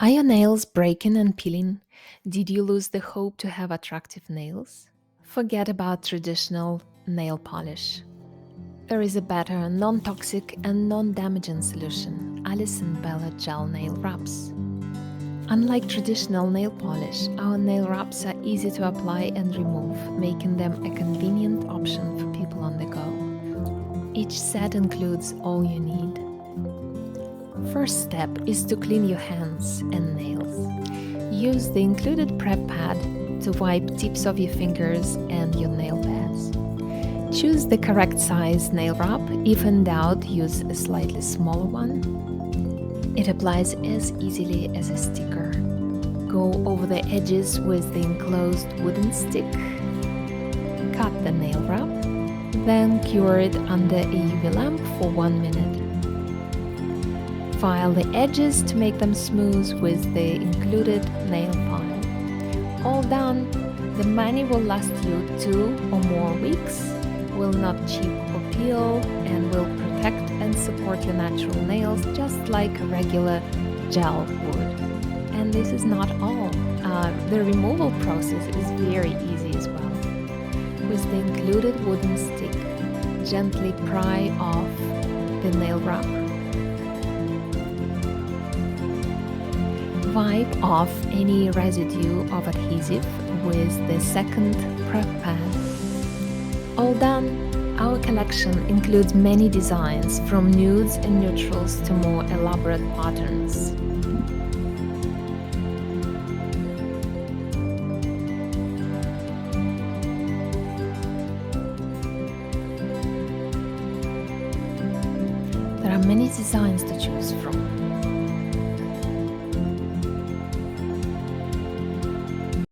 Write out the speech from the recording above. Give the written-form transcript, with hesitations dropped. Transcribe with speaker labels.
Speaker 1: Are your nails breaking and peeling? Did you lose the hope to have attractive nails? Forget about traditional nail polish. There is a better, non-toxic and non-damaging solution, Alice and Bella Gel Nail Wraps. Unlike traditional nail polish, our nail wraps are easy to apply and remove, making them a convenient option for people on the go. Each set includes all you need. First step is to clean your hands and nails. Use the included prep pad to wipe tips of your fingers and your nail beds. Choose the correct size nail wrap. If in doubt, use a slightly smaller one. It applies as easily as a sticker. Go over the edges with the enclosed wooden stick. Cut the nail wrap, then cure it under a UV lamp for 1 minute. File the edges to make them smooth with the included nail file. All done, the mani will last you 2 or more weeks, will not chip or peel, and will protect and support your natural nails just like a regular gel would. And this is not all. The removal process is very easy as well. With the included wooden stick, gently pry off the nail wrap. Wipe off any residue of adhesive with the second prep pad. All done, our collection includes many designs from nudes and neutrals to more elaborate patterns. There are many designs to choose from.